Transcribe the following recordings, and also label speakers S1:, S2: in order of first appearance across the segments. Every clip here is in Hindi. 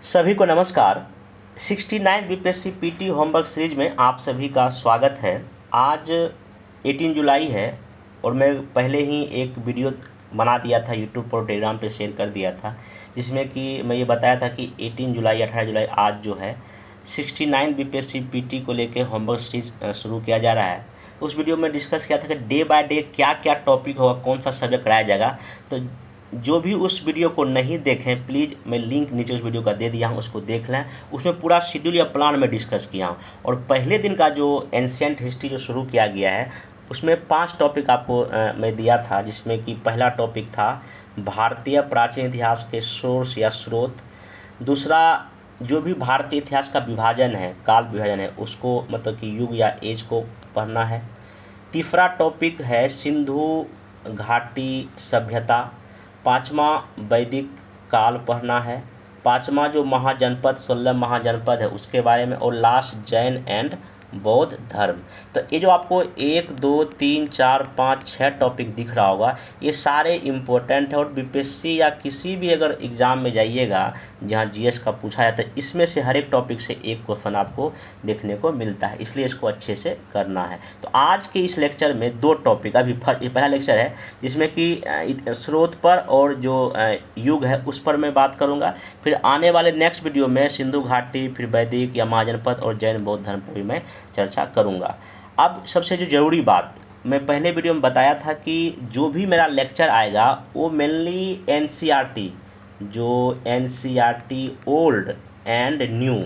S1: सभी को नमस्कार। 69 बीपीएससी पीटी होमवर्क सीरीज में आप सभी का स्वागत है। आज 18 जुलाई है और मैं पहले ही एक वीडियो बना दिया था यूट्यूब पर, टेलीग्राम पे शेयर कर दिया था, जिसमें कि मैं ये बताया था कि 18 जुलाई 18 जुलाई आज जो है 69 बीपीएससी पीटी को लेकर होमवर्क सीरीज शुरू किया जा रहा है। तो उस वीडियो में डिस्कस किया था कि डे बाय डे क्या क्या टॉपिक होगा, कौन सा सब्जेक्ट कराया जाएगा। तो जो भी उस वीडियो को नहीं देखें, प्लीज़ मैं लिंक नीचे उस वीडियो का दे दिया हूँ, उसको देख लें। उसमें पूरा शेड्यूल या प्लान में डिस्कस किया हूँ। और पहले दिन का जो एंशिएंट हिस्ट्री जो शुरू किया गया है, उसमें 5 टॉपिक आपको मैं दिया था, जिसमें कि पहला टॉपिक था भारतीय प्राचीन इतिहास के सोर्स या स्रोत। दूसरा, जो भी भारतीय इतिहास का विभाजन है, काल विभाजन है, उसको मतलब कि युग या एज को पढ़ना है। तीसरा टॉपिक है सिंधु घाटी सभ्यता। पाँचवा वैदिक काल पढ़ना है। पाँचवा जो महाजनपद 16 महाजनपद है उसके बारे में। और लास्ट जैन एंड बौद्ध धर्म। तो ये जो आपको 1 2 3 4 5 6 टॉपिक दिख रहा होगा, ये सारे इम्पोर्टेंट है। और बीपीएससी या किसी भी अगर एग्ज़ाम में जाइएगा जहाँ जीएस का पूछा जाता है, इसमें से हर एक टॉपिक से एक क्वेश्चन आपको देखने को मिलता है, इसलिए इसको अच्छे से करना है। तो आज के इस लेक्चर में 2 टॉपिक, अभी ये पहला लेक्चर है जिसमें कि स्रोत पर और जो युग है उस पर मैं बात करूँगा। फिर आने वाले नेक्स्ट वीडियो में सिंधु घाटी, फिर वैदिक या महाजनपद और जैन बौद्ध धर्म पर भी मैं चर्चा करूंगा। अब सबसे जो ज़रूरी बात, मैं पहले वीडियो में बताया था कि जो भी मेरा लेक्चर आएगा वो मेनली एनसीईआरटी, जो NCERT old and new,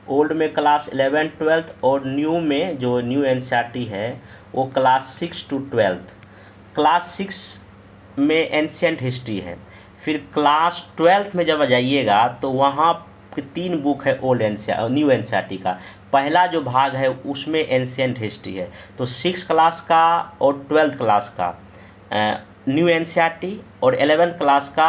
S1: old में क्लास 11 12 और न्यू में जो न्यू एनसीईआरटी है वो क्लास 6 to 12। क्लास 6 में एंशिएंट हिस्ट्री है। फिर क्लास 12 में जब जाइएगा तो वहाँ 3 बुक है ओल्ड एनसीईआरटी न्यू एनसीईआरटी का। पहला जो भाग है उसमें एंशिएंट हिस्ट्री है, तो 6 क्लास का और 12th क्लास का न्यू एनसीईआरटी और 11th क्लास का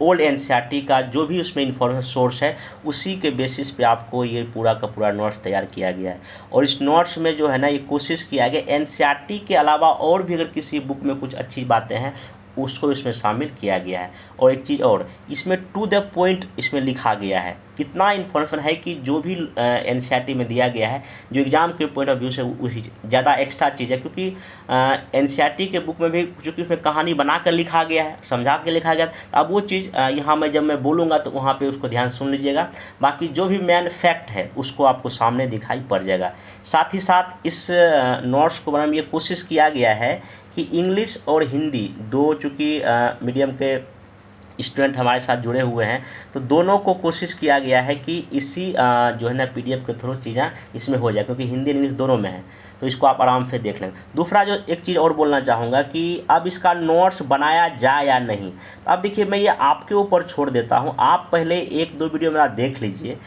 S1: ओल्ड एनसीईआरटी का जो भी उसमें इंफॉर्मेशन सोर्स है, उसी के बेसिस पे आपको ये पूरा का पूरा नोट्स तैयार किया गया है। और इस नोट्स में जो है ना, ये कोशिश किया गया एनसीईआरटी के अलावा और भी अगर किसी बुक में कुछ अच्छी बातें हैं उसको इसमें शामिल किया गया है। और एक चीज़ और, इसमें टू द पॉइंट इसमें लिखा गया है। कितना इन्फॉर्मेशन है कि जो भी एनसीईआरटी में दिया गया है, जो एग्ज़ाम के पॉइंट ऑफ व्यू से उसी ज़्यादा एक्स्ट्रा चीज़ है। क्योंकि एनसीईआरटी के बुक में भी चूँकि उसमें कहानी बना कर लिखा गया है, समझा के लिखा गया है, अब वो चीज़ यहाँ मैं जब मैं बोलूँगा तो वहाँ पे उसको ध्यान सुन लीजिएगा। बाकी जो भी मेन फैक्ट है उसको आपको सामने दिखाई पड़ जाएगा। साथ ही साथ इस नोट्स को बनाने में ये कोशिश किया गया है कि इंग्लिश और हिंदी दो, चूँकि मीडियम के स्टूडेंट हमारे साथ जुड़े हुए हैं, तो दोनों को कोशिश किया गया है कि इसी जो है ना पीडीएफ के थ्रू चीज़ें इसमें हो जाए, क्योंकि हिंदी और इंग्लिश दोनों में है, तो इसको आप आराम से देख लें। दूसरा जो एक चीज़ और बोलना चाहूँगा कि अब इसका नोट्स बनाया जाए या नहीं, तो अब देखिए मैं ये आपके ऊपर छोड़ देता हूँ। आप पहले 1-2 वीडियो मेरा देख लीजिए,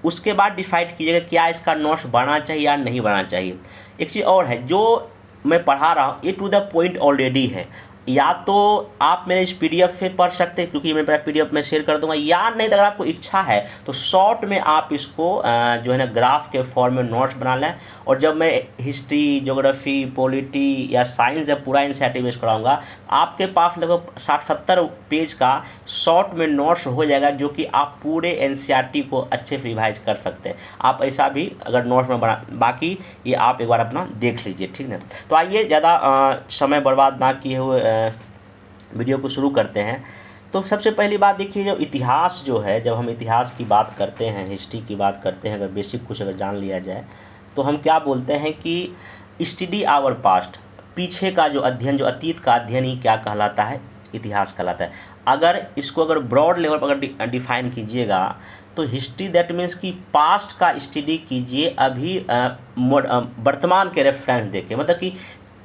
S1: उसके बाद डिसाइड कीजिएगा क्या इसका नोट्स बनाना चाहिए या नहीं बनाना चाहिए। एक चीज़ और है, जो मैं पढ़ा रहा हूँ ये टू द पॉइंट ऑलरेडी है। या तो आप मेरे इस पीडीएफ से पढ़ सकते हैं, क्योंकि मैं मेरा पीडीएफ में शेयर कर दूंगा, या नहीं तो अगर आपको इच्छा है तो शॉर्ट में आप इसको जो है ना ग्राफ के फॉर्म में नोट्स बना लें। और जब मैं हिस्ट्री, ज्योग्राफी, पॉलिटी या साइंस या पूरा एनसीईआरटी बेस कराऊंगा, आपके पास लगभग 60-70 पेज का शॉर्ट में नोट्स हो जाएगा, जो कि आप पूरे एनसीईआरटी को अच्छे से रिवाइज कर सकते हैं। आप ऐसा भी अगर नोट्स में बना, बाकी ये आप एक बार अपना देख लीजिए, ठीक है। तो आइए ज़्यादा समय बर्बाद ना किए हुए वीडियो को शुरू करते हैं। तो सबसे पहली बात देखिए, जो इतिहास जो है, जब हम इतिहास की बात करते हैं, हिस्ट्री की बात करते हैं, अगर बेसिक कुछ अगर जान लिया जाए तो हम क्या बोलते हैं कि स्टडी आवर पास्ट, पीछे का जो अध्ययन, जो अतीत का अध्ययन ही क्या कहलाता है, इतिहास कहलाता है। अगर इसको अगर ब्रॉड लेवल पर अगर डिफाइन कीजिएगा तो हिस्ट्री दैट मीन्स कि पास्ट का स्टडी कीजिए, अभी वर्तमान के रेफरेंस देके, मतलब कि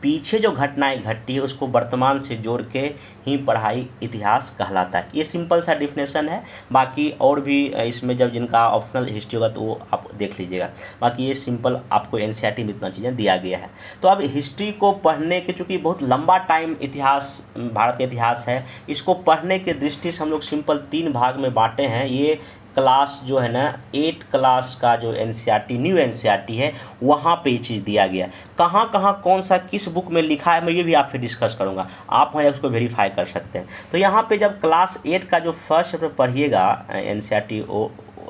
S1: पीछे जो घटनाएं घटी है उसको वर्तमान से जोड़ के ही पढ़ाई इतिहास कहलाता है। ये सिंपल सा डिफिनेशन है। बाकी और भी इसमें जब जिनका ऑप्शनल हिस्ट्री होगा तो वो आप देख लीजिएगा। बाकी ये सिंपल आपको एनसीईआरटी में इतना चीज़ें दिया गया है। तो अब हिस्ट्री को पढ़ने के, चूँकि बहुत लंबा टाइम इतिहास, भारत का इतिहास है, इसको पढ़ने के दृष्टि से हम लोग सिंपल 3 भाग में बांटे हैं। ये क्लास जो है ना 8 क्लास का जो एनसीईआरटी न्यू एनसीईआरटी है वहाँ पे ये चीज़ दिया गया। कहाँ कहाँ कौन सा किस बुक में लिखा है मैं ये भी आपसे डिस्कस करूँगा, आप वहाँ उसको वेरीफाई कर सकते हैं। तो यहाँ पे जब क्लास 8 का जो फर्स्ट चैप्टर पढ़िएगा एनसीईआरटी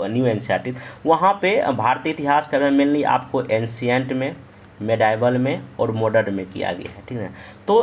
S1: न्यू एनसीईआरटी, वहाँ पे भारतीय इतिहास का मेनली आपको एंशिएंट में, मेडाइवल में और मॉडर्न में किया गया है, ठीक है। तो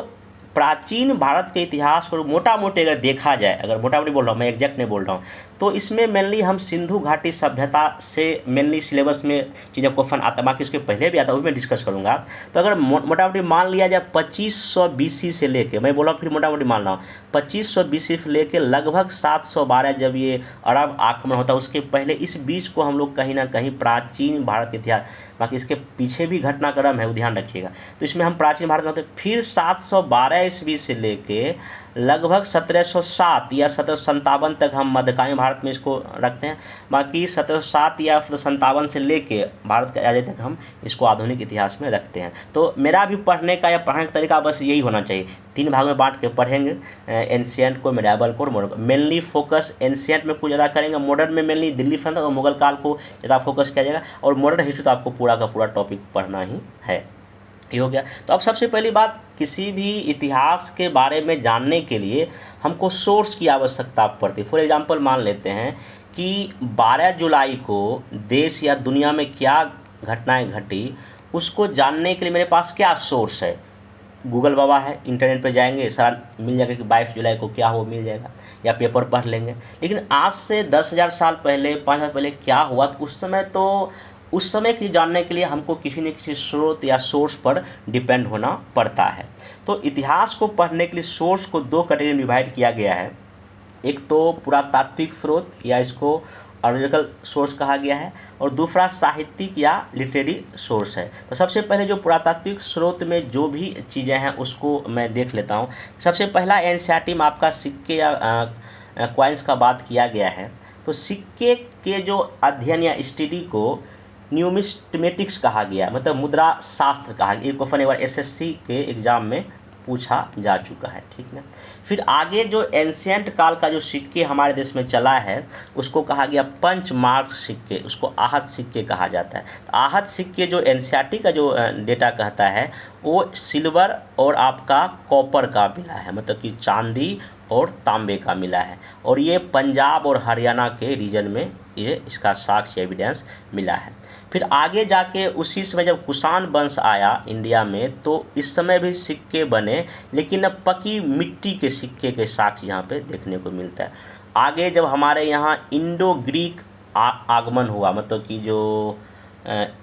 S1: प्राचीन भारत के इतिहास को मोटा मोटे अगर देखा जाए, अगर मोटा मोटी बोल रहा हूँ मैं, एग्जैक्ट नहीं बोल रहा हूँ, तो इसमें मेनली हम सिंधु घाटी सभ्यता से मेनली सिलेबस में चीज़ें क्वेश्चन आता है, बाकी इसके पहले भी आता है वो भी मैं डिस्कस करूँगा। तो अगर मोटा मोटी मान लिया जाए 2500 BC से लेके, मैं बोला फिर मोटा मोटी मान रहा हूँ 2500 BC से लेके लगभग 712 जब ये अरब आक्रमण होता है उसके पहले इस बीच को हम लोग कहीं ना कहीं प्राचीन भारत के इतिहास, बाकी इसके पीछे भी घटनाक्रम है वो ध्यान रखिएगा। तो इसमें हम प्राचीन भारत में होते हैं, फिर 712 ईस्वी से लेके लगभग 1707 या 1757 तक हम मध्यकालीन भारत में इसको रखते हैं, बाकी 1707 या 1757 से लेके भारत के आज़ादी तक हम इसको आधुनिक इतिहास में रखते हैं। तो मेरा भी पढ़ने का या पढ़ने का तरीका बस यही होना चाहिए, 3 भाग में बांट के पढ़ेंगे, एंशिएंट को, मेडाइवल को और मॉडर्न को। मेनली फोकस एंशिएंट में कुछ ज़्यादा करेंगे, मॉडर्न में मेनली दिल्ली सल्तनत और मुगल काल को ज़्यादा फोकस किया जाएगा, और मॉडर्न हिस्ट्री तो आपको पूरा का पूरा टॉपिक पढ़ना ही है। ये हो गया। तो अब सबसे पहली बात, किसी भी इतिहास के बारे में जानने के लिए हमको सोर्स की आवश्यकता पड़ती है। फॉर एग्जांपल मान लेते हैं कि 12 जुलाई को देश या दुनिया में क्या घटनाएं घटी, उसको जानने के लिए मेरे पास क्या सोर्स है। गूगल बाबा है, इंटरनेट पे जाएंगे सारा मिल जाएगा कि 22 जुलाई को क्या हुआ, मिल जाएगा, या पेपर पढ़ लेंगे। लेकिन आज से 10,000 साल पहले, 5 साल पहले क्या हुआ, तो उस समय की जानने के लिए हमको किसी न किसी स्रोत या सोर्स पर डिपेंड होना पड़ता है। तो इतिहास को पढ़ने के लिए सोर्स को 2 कैटेगरी में डिवाइड किया गया है। एक तो पुरातात्विक स्रोत या इसको आर्कियोलॉजिकल सोर्स कहा गया है, और दूसरा साहित्यिक या लिटरेरी सोर्स है। तो सबसे पहले जो पुरातात्विक स्रोत में जो भी चीज़ें हैं उसको मैं देख लेता हूँ। सबसे पहला एनसीईआरटी में आपका सिक्के या कॉइन्स का बात किया गया है। तो सिक्के के जो अध्ययन या स्टडी को न्यूमिस्मेटिक्स कहा गया, मतलब मुद्रा शास्त्र कहा गया। ये क्वेश्चन एक बार एसएससी के एग्जाम में पूछा जा चुका है, ठीक है। फिर आगे जो एंशिएंट काल का जो सिक्के हमारे देश में चला है उसको कहा गया पंचमार्क सिक्के, उसको आहत सिक्के कहा जाता है। तो आहत सिक्के जो एनसीईआरटी का जो डेटा कहता है वो सिल्वर और आपका कॉपर का मिला है, मतलब कि चांदी और तांबे का मिला है, और ये पंजाब और हरियाणा के रीजन में ये इसका साक्ष्य एविडेंस मिला है। फिर आगे जाके उसी समय जब कुषाण वंश आया इंडिया में, तो इस समय भी सिक्के बने, लेकिन अब पकी मिट्टी के सिक्के के साक्ष्य यहाँ पे देखने को मिलता है। आगे जब हमारे यहाँ इंडो ग्रीक आगमन हुआ, मतलब कि जो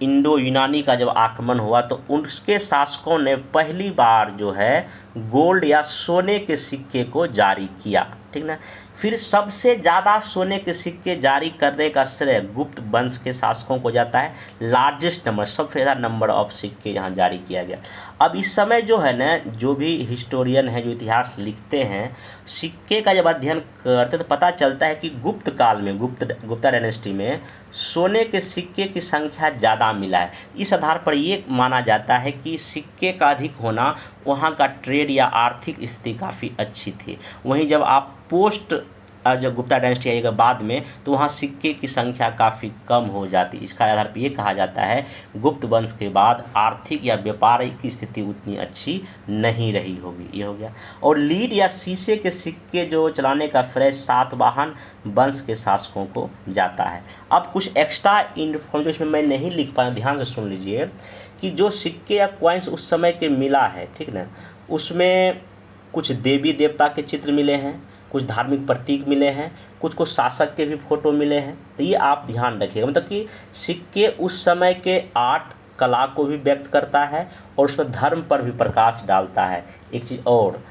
S1: इंडो यूनानी का जब आक्रमण हुआ, तो उसके शासकों ने पहली बार जो है गोल्ड या सोने के सिक्के को जारी किया, ठीक ना। फिर सबसे ज़्यादा सोने के सिक्के जारी करने का श्रेय गुप्त वंश के शासकों को जाता है। लार्जेस्ट नंबर, सबसे ज़्यादा नंबर ऑफ सिक्के यहाँ जारी किया गया। अब इस समय जो है ना, जो भी हिस्टोरियन है, जो इतिहास लिखते हैं, सिक्के का जब अध्ययन करते तो पता चलता है कि गुप्त काल में, गुप्ता डायनेस्टी में सोने के सिक्के की संख्या ज़्यादा मिला है। इस आधार पर ये माना जाता है कि सिक्के का अधिक होना, वहाँ का ट्रेड या आर्थिक स्थिति काफ़ी अच्छी थी। वहीं जब आप पोस्ट जब गुप्ता डायनेस्टी आएगा बाद में, तो वहाँ सिक्के की संख्या काफ़ी कम हो जाती। इसका आधार पर ये कहा जाता है गुप्त वंश के बाद आर्थिक या व्यापारिक की स्थिति उतनी अच्छी नहीं रही होगी। ये हो गया। और लीड या शीशे के सिक्के जो चलाने का श्रेय सातवाहन वंश के शासकों को जाता है। अब कुछ एक्स्ट्रा इन्फॉर्मेशन इसमें मैं नहीं लिख पाया, ध्यान से सुन लीजिए कि जो सिक्के या कॉइन्स उस समय के मिला है, ठीक ना, उसमें कुछ देवी देवता के चित्र मिले हैं, कुछ धार्मिक प्रतीक मिले हैं, कुछ शासक के भी फोटो मिले हैं। तो ये आप ध्यान रखिएगा, मतलब कि सिक्के उस समय के आर्ट कला को भी व्यक्त करता है और उसमें धर्म पर भी प्रकाश डालता है। एक चीज़ और,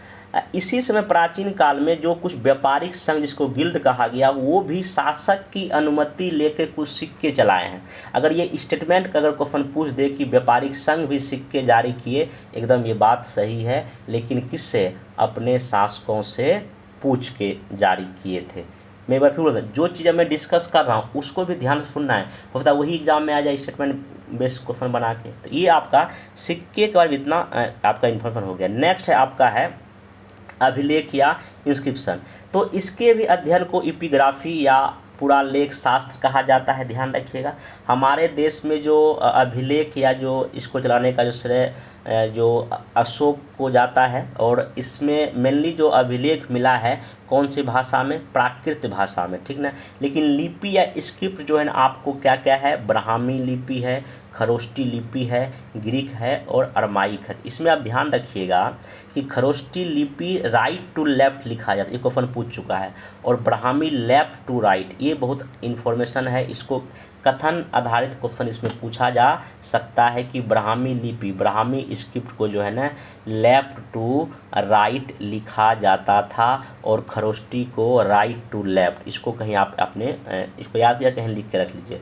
S1: इसी समय प्राचीन काल में जो कुछ व्यापारिक संघ जिसको गिल्ड कहा गया, वो भी शासक की अनुमति लेकर कुछ सिक्के चलाए हैं। अगर ये स्टेटमेंट का अगर क्वेश्चन पूछ दे कि व्यापारिक संघ भी सिक्के जारी किए, एकदम ये बात सही है, लेकिन किससे? अपने शासकों से पूछ के जारी किए थे। मैं एक बार फिर बोलता हूँ, जो चीज़ मैं डिस्कस कर रहा हूँ उसको भी ध्यान से सुनना है, होता वही एग्जाम में आ जाए स्टेटमेंट बेस्ड क्वेश्चन बना के। तो ये आपका सिक्के के बारे में इतना आपका इन्फॉर्मेशन हो गया। नेक्स्ट है आपका है अभिलेख या इंस्क्रिप्शन। तो इसके भी अध्ययन को एपिग्राफी या पूरा लेख शास्त्र कहा जाता है, ध्यान रखिएगा। हमारे देश में जो अभिलेख या जो इसको चलाने का जो श्रेय जो अशोक को जाता है, और इसमें मेनली जो अभिलेख मिला है कौन सी भाषा में, प्राकृत भाषा में, ठीक ना। लेकिन लिपि या स्क्रिप्ट जो है ना आपको क्या क्या है, ब्राह्मी लिपि है, खरोष्टी लिपि है, ग्रीक है और अरमाइक है। इसमें आप ध्यान रखिएगा कि खरोष्टी लिपि राइट टू लेफ्ट लिखा जाता है, ये क्वेश्चन पूछ चुका है, और ब्राह्मी लेफ्ट टू राइट, ये बहुत इन्फॉर्मेशन है, इसको कथन आधारित क्वेश्चन इसमें पूछा जा सकता है कि ब्राह्मी लिपि, ब्राह्मी स्क्रिप्ट को जो है ना लेफ्ट टू राइट लिखा जाता था और खरोष्टी को राइट टू लेफ्ट। इसको कहीं आप अपने इसको याद या कहीं लिख के रख लीजिए।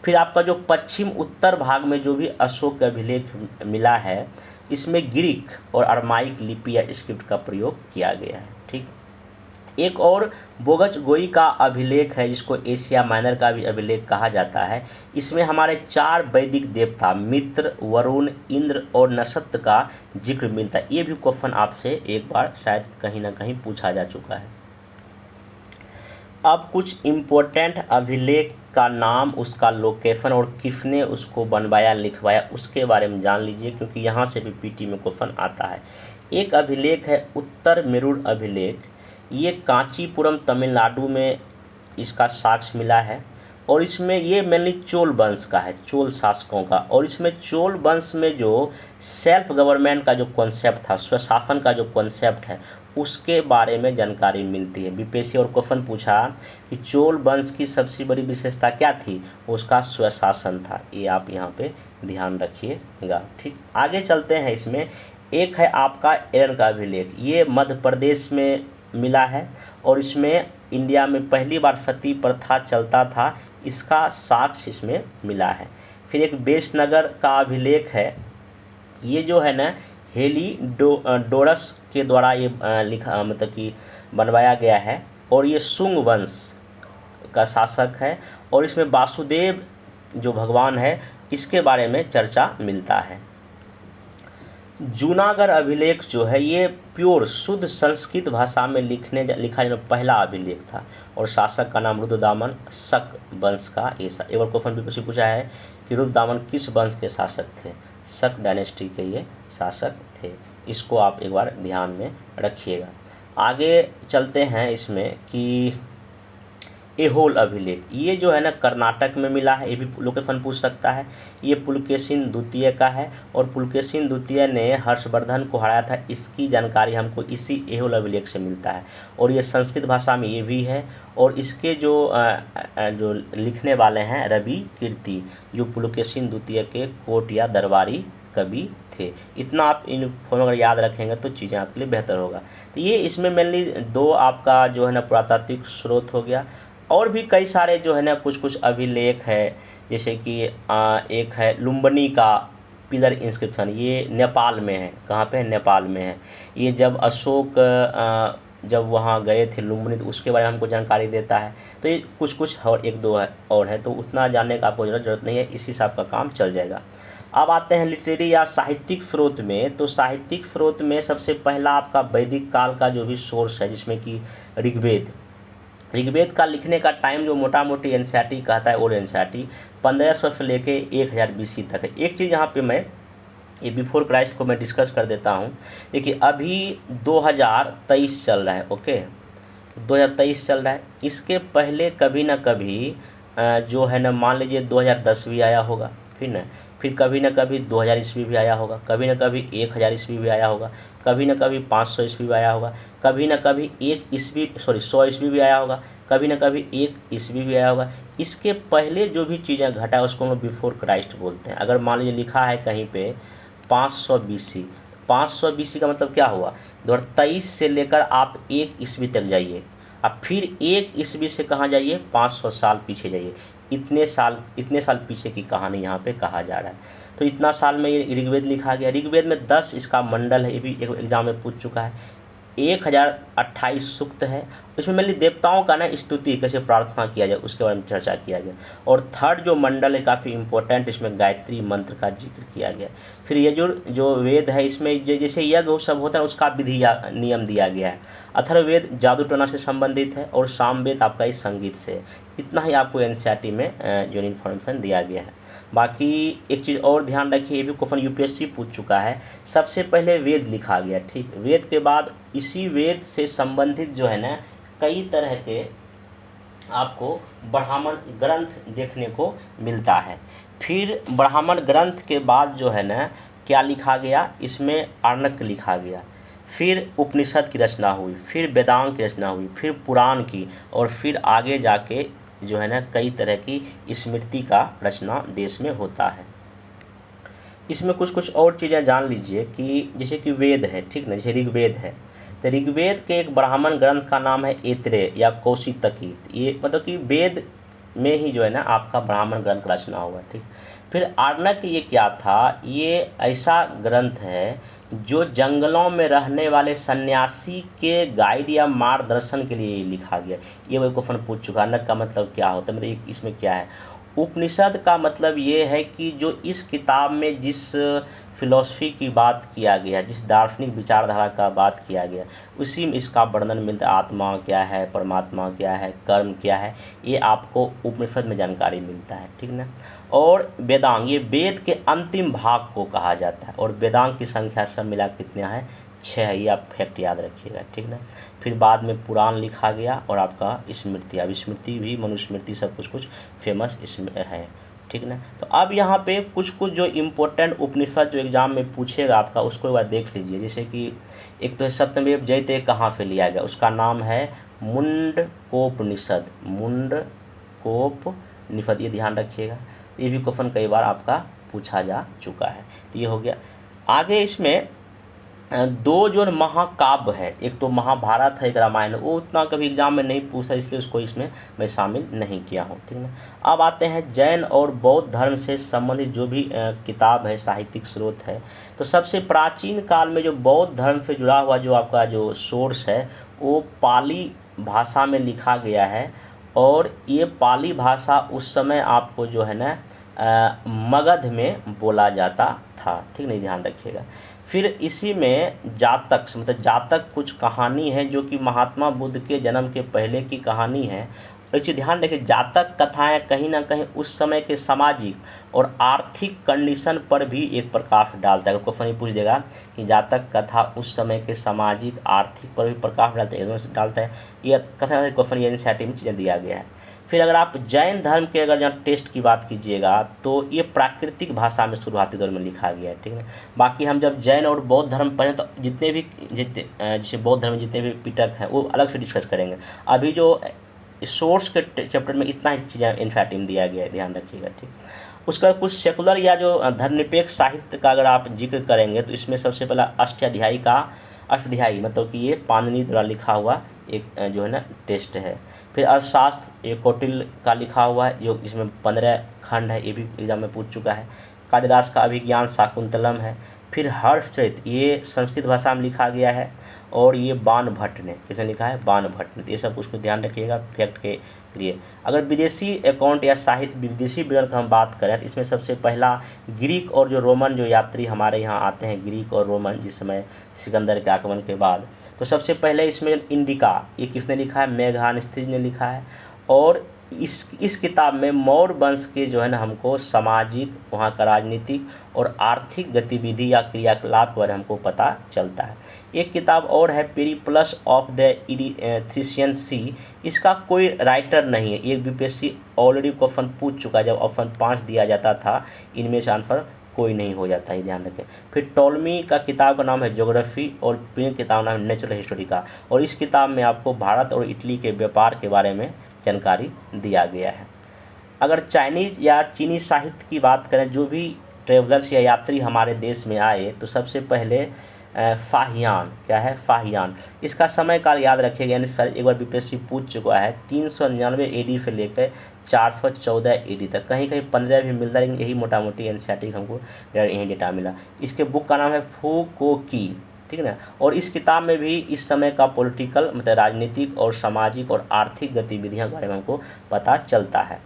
S1: फिर आपका जो पश्चिम उत्तर भाग में जो भी अशोक का अभिलेख मिला है, इसमें ग्रीक और अरमाइक लिपि या स्क्रिप्ट का प्रयोग किया गया है, ठीक। एक और बोगच गोई का अभिलेख है जिसको एशिया माइनर का भी अभिलेख कहा जाता है। इसमें हमारे 4 वैदिक देवता मित्र, वरुण, इंद्र और नक्षत्र का जिक्र मिलता है। ये भी क्वेश्चन आपसे एक बार शायद कहीं ना कहीं पूछा जा चुका है। अब कुछ इम्पोर्टेंट अभिलेख का नाम, उसका लोकेशन और किसने उसको बनवाया लिखवाया उसके बारे में जान लीजिए, क्योंकि यहाँ से भी पीटी में क्वेश्चन आता है। एक अभिलेख है उत्तर मेरुड़ अभिलेख, ये कांचीपुरम तमिलनाडु में इसका साक्ष्य मिला है, और इसमें ये मेनली चोल वंश का है, चोल शासकों का, और इसमें चोल वंश में जो सेल्फ गवर्नमेंट का जो कॉन्सेप्ट था, स्वशासन का जो कॉन्सेप्ट है, उसके बारे में जानकारी मिलती है। बीपीएससी और क्वेश्चन पूछा कि चोल वंश की सबसे बड़ी विशेषता क्या थी, उसका स्वशासन था। ये आप यहाँ पे ध्यान रखिएगा, ठीक। आगे चलते हैं। इसमें एक है आपका एरन का अभिलेख, ये मध्य प्रदेश में मिला है, और इसमें इंडिया में पहली बार सती प्रथा चलता था, इसका साक्ष्य इसमें मिला है। फिर एक बेसनगर का अभिलेख है, ये जो है ना डोरस के द्वारा ये लिखा मतलब कि बनवाया गया है, और ये शुंग वंश का शासक है, और इसमें वासुदेव जो भगवान है इसके बारे में चर्चा मिलता है। जूनागढ़ अभिलेख जो है ये प्योर शुद्ध संस्कृत भाषा में लिखा जो पहला अभिलेख था, और शासक का नाम रुद्रदामन शक वंश का। ये एक बार क्वेश्चन भी पूछा है कि रुद्रदामन किस वंश के शासक थे, शक डायनेस्टी के ये शासक थे। इसको आप एक बार ध्यान में रखिएगा। आगे चलते हैं इसमें कि एहोल अभिलेख, ये जो है ना कर्नाटक में मिला है, ये भी लोकेशन पूछ सकता है। ये पुलकेशिन द्वितीय का है, और पुलकेशिन द्वितीय ने हर्षवर्धन को हराया था, इसकी जानकारी हमको इसी एहोल अभिलेख से मिलता है, और ये संस्कृत भाषा में ये भी है। और इसके जो लिखने वाले हैं रवि कीर्ति, जो पुलकेशिन द्वितीय के कोट या दरबारी कवि थे। इतना आप इन फॉर्म अगर याद रखेंगे तो चीज़ें आपके लिए बेहतर होगा। तो ये इसमें मेनली 2 आपका जो है ना पुरातात्विक स्रोत हो गया, और भी कई सारे जो है ना कुछ अभिलेख है, जैसे कि एक है लुम्बिनी का पिलर इंस्क्रिप्शन, ये नेपाल में है। कहाँ पे है? नेपाल में है। ये जब अशोक जब वहाँ गए थे लुम्बिनी, तो उसके बारे में हमको जानकारी देता है। तो ये कुछ और 1-2 है और है, तो उतना जानने का आपको ज़रूरत नहीं है, इसी से आपका काम चल जाएगा। अब आते हैं लिटरेरी या साहित्यिक स्रोत में। तो साहित्यिक स्रोत में सबसे पहला आपका वैदिक काल का जो भी सोर्स है, जिसमें कि ऋग्वेद का लिखने का टाइम जो मोटा मोटी एनसीईआरटी कहता है, ओल्ड एनसीईआरटी 1500 से लेके 1000 BC तक है। एक चीज़ यहाँ पे मैं ये बिफोर क्राइस्ट को मैं डिस्कस कर देता हूँ। देखिए अभी 2023 चल रहा है, ओके, 2023 चल रहा है। इसके पहले कभी ना कभी जो है ना मान लीजिए 2010 भी आया होगा, फिर कभी ना कभी 2000 ईस्वी भी आया होगा, कभी ना कभी 1000 ईस्वी भी आया होगा, कभी ना कभी 500 ईस्वी भी आया होगा, कभी ना कभी 100 ईस्वी भी आया होगा, कभी ना कभी 1 ईस्वी भी आया होगा। इसके पहले जो भी चीज़ें घटा है उसको हम बिफोर क्राइस्ट बोलते हैं। अगर मान लीजिए लिखा है कहीं पे 500 BC, 500 BC का मतलब क्या हुआ, 2023 से लेकर आप 1 ईस्वी तक जाइए, अब फिर 1 ईस्वी से कहाँ जाइए, 500 साल पीछे जाइए। इतने साल पीछे की कहानी यहाँ पे कहा जा रहा है। तो इतना साल में ये ऋग्वेद लिखा गया। ऋग्वेद में 10 इसका मंडल है, ये भी एक एग्जाम में पूछ चुका है। 1028 सूक्त है, इसमें मेनली देवताओं का ना स्तुति कैसे प्रार्थना किया जाए उसके बारे में चर्चा किया गया। और थर्ड जो मंडल है काफ़ी इंपॉर्टेंट, इसमें गायत्री मंत्र का जिक्र किया गया। फिर यजुर जो वेद है इसमें जैसे यज्ञ सब होता है उसका विधि नियम दिया गया है। अथर्ववेद जादू टोना से संबंधित है और सामवेद आपका इस संगीत से। इतना ही आपको एनसीईआरटी में जो इन्फॉर्मेशन दिया गया है। बाकी एक चीज़ और ध्यान रखिए, ये भी क्वेश्चन यूपीएससी पूछ चुका है। सबसे पहले वेद लिखा गया, ठीक, वेद के बाद इसी वेद से संबंधित जो है ना कई तरह के आपको ब्राह्मण ग्रंथ देखने को मिलता है। फिर ब्राह्मण ग्रंथ के बाद जो है ना क्या लिखा गया, इसमें आर्णक लिखा गया, फिर उपनिषद की रचना हुई, फिर वेदांग की रचना हुई, फिर पुराण की, और फिर आगे जाके जो है ना कई तरह की स्मृति का रचना देश में होता है। इसमें कुछ और चीज़ें जान लीजिए कि जैसे कि वेद है, ठीक ना, जैसे ऋग्वेद है, तो ऋग्वेद के एक ब्राह्मण ग्रंथ का नाम है ऐत्रेय या कौशितकीत। ये मतलब कि वेद में ही जो है ना आपका ब्राह्मण ग्रंथ का रचना हुआ, ठीक। फिर आर्णक ये क्या था, ये ऐसा ग्रंथ है जो जंगलों में रहने वाले सन्यासी के गाइड या मार्गदर्शन के लिए लिखा गया। ये वही क्वेश्चन पूछ चुका, आर्णक का मतलब क्या होता है, मतलब इसमें क्या है। उपनिषद का मतलब ये है कि जो इस किताब में जिस फिलॉसफी की बात किया गया, जिस दार्शनिक विचारधारा का बात किया गया, उसी में इसका वर्णन मिलता है। आत्मा क्या है, परमात्मा क्या है, कर्म क्या है, ये आपको उपनिषद में जानकारी मिलता है, ठीक ना। और वेदांग, ये वेद के अंतिम भाग को कहा जाता है, और वेदांग की संख्या सब मिला कितना है, 6 है। ये आप फैक्ट याद रखिएगा, ठीक ना। फिर बाद में पुराण लिखा गया और आपका स्मृति, अब स्मृति भी मनुस्मृति सब कुछ फेमस इसमें है, ठीक ना। तो अब यहाँ पे कुछ जो इम्पोर्टेंट उपनिषद जो एग्जाम में पूछेगा आपका, उसको एक बार देख लीजिए। जैसे कि एक तो है सत्यमेव जयते, कहाँ पे लिया गया, उसका नाम है मुंडकोपनिषद, मुंडकोपनिषद, ये ध्यान रखिएगा। ये भी क्वेश्चन कई बार आपका पूछा जा चुका है। तो ये हो गया। आगे इसमें दो जो महाकाव्य है, एक तो महाभारत है, एक रामायण, वो उतना कभी एग्जाम में नहीं पूछा, इसलिए उसको इसमें मैं शामिल नहीं किया हूँ, ठीक है। अब आते हैं जैन और बौद्ध धर्म से संबंधित जो भी किताब है, साहित्यिक स्रोत है। तो सबसे प्राचीन काल में जो बौद्ध धर्म से जुड़ा हुआ जो आपका जो सोर्स है वो पाली भाषा में लिखा गया है। और ये पाली भाषा उस समय आपको जो है ना मगध में बोला जाता था, ठीक नहीं, ध्यान रखिएगा। फिर इसी में जातक, मतलब जातक कुछ कहानी है जो कि महात्मा बुद्ध के जन्म के पहले की कहानी है। एक चीज़ ध्यान रखिए, जातक कथाएं कहीं ना कहीं उस समय के सामाजिक और आर्थिक कंडीशन पर भी एक प्रकाश डालता है। क्वेश्चन ये पूछ देगा कि जातक कथा उस समय के सामाजिक आर्थिक पर भी प्रकाश डालता है। ये कथा क्वेश्चन ये एनसीईआरटी में चीज़ें दिया गया है। फिर अगर आप जैन धर्म के अगर जहाँ टेस्ट की बात कीजिएगा तो ये प्राकृतिक भाषा में शुरुआती दौर में लिखा गया है, ठीक है। बाकी हम जब जैन और बौद्ध धर्म पढ़ें तो जैसे बौद्ध धर्म जितने भी पिटक हैं वो अलग से डिस्कस करेंगे। अभी जो सोर्स के चैप्टर में इतना ही चीज़ें इन्फैक्ट दिया गया है, ध्यान रखिएगा, ठीक। उसका कुछ सेकुलर या जो धर्मनिरपेक्ष साहित्य का अगर आप जिक्र करेंगे तो इसमें सबसे पहला अष्टाध्यायी मतलब कि ये पाणिनि द्वारा लिखा हुआ एक जो है ना टेस्ट है। फिर अर्थशास्त्र ये कौटिल्य का लिखा हुआ है जो इसमें 15 खंड है, ये भी एग्जाम में पूछ चुका है। कालिदास का अभिज्ञान शाकुंतलम है। फिर हर्षचरित ये संस्कृत भाषा में लिखा गया है और ये बाणभट्ट ने किसने लिखा है, बाणभट्ट ने। ये सब उसको ध्यान रखिएगा फैक्ट के लिए। अगर विदेशी अकाउंट या साहित्य विदेशी विवरण की हम बात करें तो इसमें सबसे पहला ग्रीक और जो रोमन जो यात्री हमारे यहाँ आते हैं, ग्रीक और रोमन, जिस समय सिकंदर के आगमन के बाद, तो सबसे पहले इसमें इंडिका ये किसने लिखा है, मेघानस्थिज ने लिखा है। और इस किताब में मौर्य वंश के जो है ना हमको सामाजिक, वहाँ का राजनीतिक और आर्थिक गतिविधि या क्रियाकलाप के बारे में हमको पता चलता है। एक किताब और है पेरिप्लस ऑफ द थ्रीशियन सी, इसका कोई राइटर नहीं है। एक बीपीएससी ऑलरेडी क्वेश्चन पूछ चुका है, जब ऑप्शन 5 दिया जाता था इनमें से आंसर कोई नहीं हो जाता है, ध्यान रखें। फिर टॉलमी का किताब का नाम है ज्योग्राफी और प्रिंट किताब नाम है नेचुरल हिस्टोरी का। और इस किताब में आपको भारत और इटली के व्यापार के बारे में जानकारी दिया गया है। अगर चाइनीज़ या चीनी साहित्य की बात करें, जो भी ट्रेवलर्स या यात्री हमारे देश में आए तो सबसे पहले फाहियान, क्या है, फाहियान, इसका समय काल याद रखिएगा, यानी एक बार बीपीएससी पूछ चुका है 399 एडी से लेकर 414 एडी तक, कहीं कहीं 15 भी मिलता है, लेकिन यही मोटा मोटी एनसीईआरटी हमको यही डेटा मिला। इसके बुक का नाम है फुकोकी ठीक है ना। और इस किताब में भी इस समय का पॉलिटिकल मतलब राजनीतिक और सामाजिक और आर्थिक गतिविधियों के बारे में हमको पता चलता है।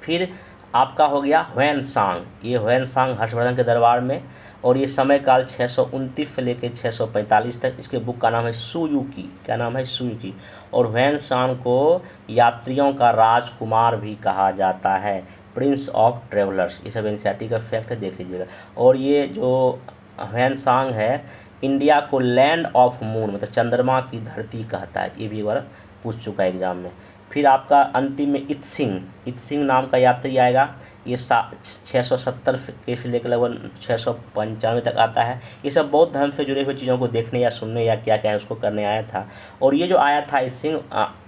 S1: फिर आपका हो गया ह्वेन सांग, ये ह्वेन सांग हर्षवर्धन के दरबार में, और ये समय काल 629 से लेकर 645 तक। इसके बुक का नाम है सुयुकी, क्या नाम है, सुयुकी। और ह्वेन सांग को यात्रियों का राजकुमार भी कहा जाता है, प्रिंस ऑफ ट्रेवलर्स। ये सब एनसीईआरटी का फैक्ट है, देख लीजिएगा। और ये जो ह्वेन सांग है, इंडिया को लैंड ऑफ मून मतलब चंद्रमा की धरती कहता है, ये भी एक बार पूछ चुका है एग्जाम में। फिर आपका अंतिम में इत्सिंग नाम का यात्री आएगा, ये 670 के से लेकर लगभग 695 तक आता है। ये सब बौद्ध धर्म से जुड़े हुए चीज़ों को देखने या सुनने या क्या क्या है उसको करने आया था। और ये जो आया था इत्सिंग